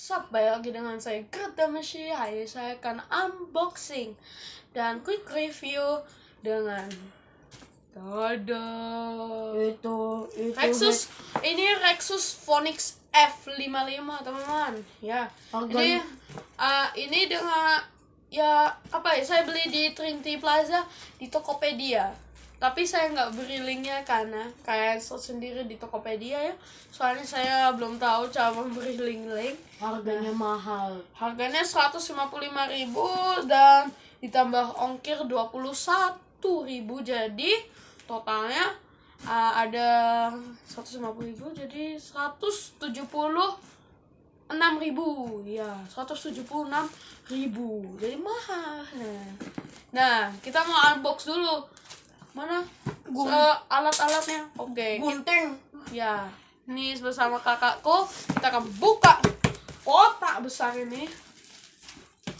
Sup, balik lagi dengan saya Gerdamashi. Hari saya akan unboxing dan quick review dengan itu Rexus. Ini Rexus VONIX F55 teman-teman. Ya, ini dengan saya beli di Trinity Plaza di Tokopedia. Tapi saya nggak beri linknya karena kayak sendiri di Tokopedia ya. Soalnya saya belum tahu cara memberi link-link. Harganya mahal. Harganya 155.000 dan ditambah ongkir 21.000. Jadi totalnya ada 150.000 jadi 176.000. Ya, 176.000. Jadi mahal. Nah, kita mau unbox dulu. Mana alat-alatnya? Oke. Gunting. Ya, ini bersama kakakku kita akan buka kotak besar ini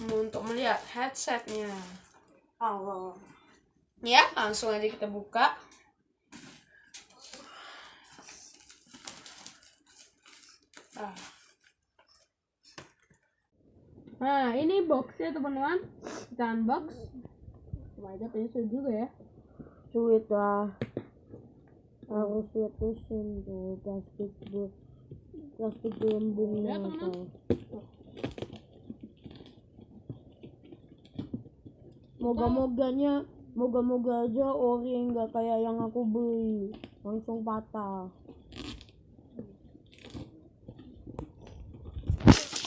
untuk melihat headsetnya. Allah. Ya, langsung aja kita buka. Nah, ini boxnya teman-teman. Kita unbox. Wajah ini sudah juga ya. Sulit lah. Harus letusin tuh plastik gelembungnya. Moga-moga aja ori nggak kayak yang aku beli langsung patah.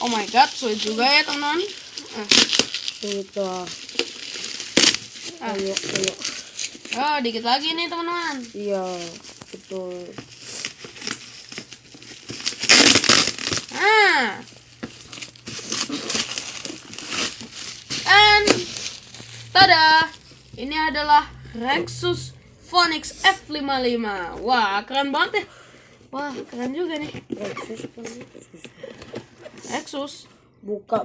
Oh my god, sulit juga ya teman-teman. Sulit lah. Ayo. Oh, dikit lagi nih teman-teman. Iya, betul. And tada, ini adalah Rexus VONIX F55. Wah, keren banget ya. Wah, keren juga nih. Rexus. Buka.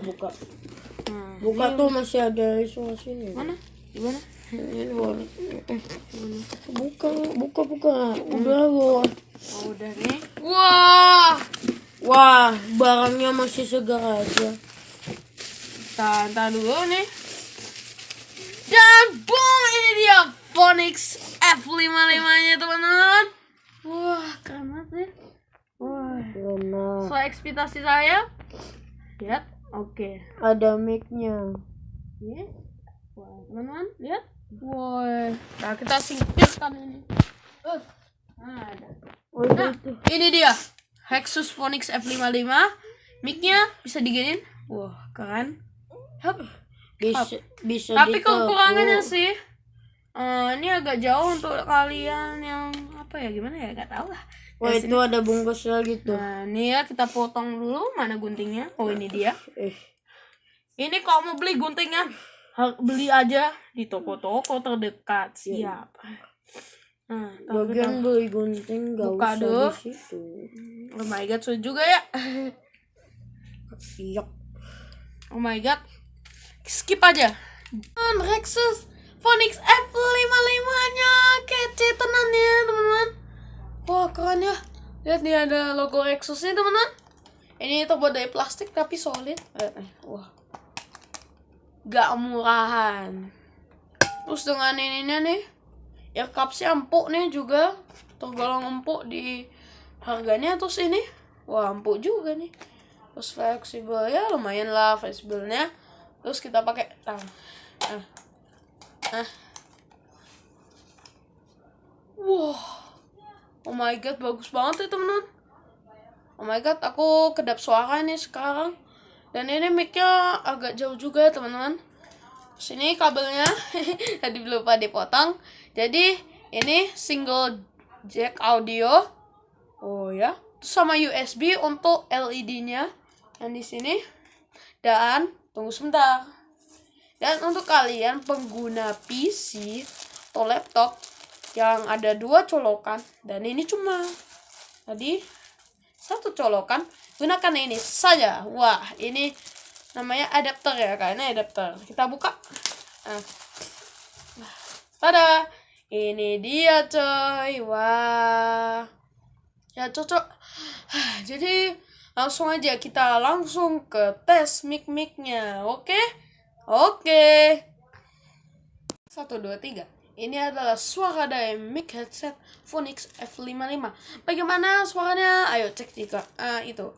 Buka tuh masih ada isolasinya. Mana? Di mana? Ini buka. Udah loh. Oh, udah nih. Wah, barangnya masih segar aja. Tahan dulu nih. Dan boom, ini dia VONIX F55-nya teman-teman. Wah, keren banget ya. Wah, sesuai ekspektasi saya. Lihat, oke. Ada mic-nya. Yes. Wah, teman-teman, lihat. Woi, nah kita singkirkan ini. Ada. Ini dia Rexus VONIX F55. Mic-nya bisa diginin. Wah, keren. Bisa. Tapi kekurangannya sih, ini agak jauh untuk kalian yang gimana ya, nggak tahu lah. Wah, itu ada bungkusnya gitu. Nah, ini ya kita potong dulu. Mana guntingnya? Oh, ini dia. Ini kalau mau beli guntingnya, beli aja di toko-toko terdekat. Siap. Nah, bagian beli gunting gak buka usah dulu. di situ. Oh my god, sulit juga ya. Iya. Oh my god. Skip aja. Rexus VONIX F55-nya kece tenan ya, teman-teman. Wah, keren ya. Lihat nih, ada logo Rexusnya, teman-teman. Ini terbuat dari plastik tapi solid. Wah. Gak murahan. Terus dengan ininya nih, ya kapsnya empuk nih juga, tergolong empuk di harganya. Terus ini, wah empuk juga nih. Terus fleksibel ya, lumayan lah fleksibelnya. Terus kita pakai Wah, oh my god, bagus banget ya teman-teman. Oh my god, aku kedap suara nih sekarang. Dan ini mic-nya agak jauh juga ya teman-teman. Terus ini kabelnya tadi lupa dipotong. Jadi ini single jack audio. Oh ya. Terus sama USB untuk LED-nya yang di sini. Dan tunggu sebentar. Dan untuk kalian pengguna PC atau laptop yang ada 2 colokan, dan ini cuma tadi 1 colokan, gunakan ini saja. Wah, ini namanya adapter ya, kayaknya adapter. Kita buka. Tada, ini dia coy. Wah, ya cocok. Jadi langsung aja kita langsung ke tes mic-nya. Oke? Oke. 1, 2, 3. Ini adalah suara dari mic headset VONIX F55. Bagaimana suaranya? Ayo cek juga. Itu.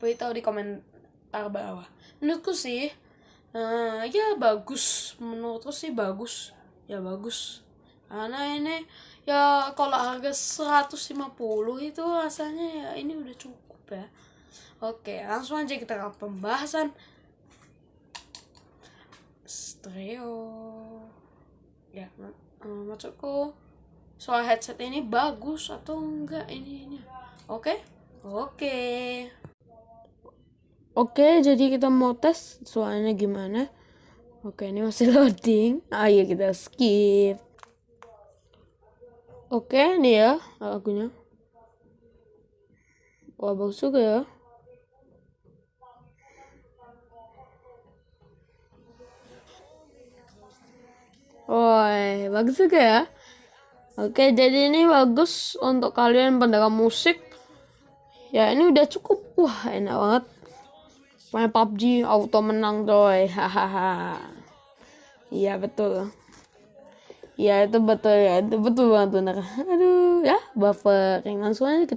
Beritahu di komentar bawah. Menurutku sih, ya bagus. Menurutku sih bagus. Ya bagus. Karena ini ya kalau harga 150 itu rasanya ya ini udah cukup ya. Oke, langsung aja kita ke pembahasan stereo. Ya, maksudku soal headset ini bagus atau enggak ini. Oke? Oke, jadi kita mau tes suaranya gimana. Oke, ini masih loading. Ayo kita skip. Oke, ini ya lagunya. Wah, bagus juga ya. Wah, bagus juga ya. Oke, jadi ini bagus untuk kalian pendengar musik. Ya, ini udah cukup. Wah, enak banget. Main PUBG auto menang coy. Hahaha. Iya, betul. Ya, itu betul ya. Itu betul banget bener. Aduh, ya, buffering langsung aja.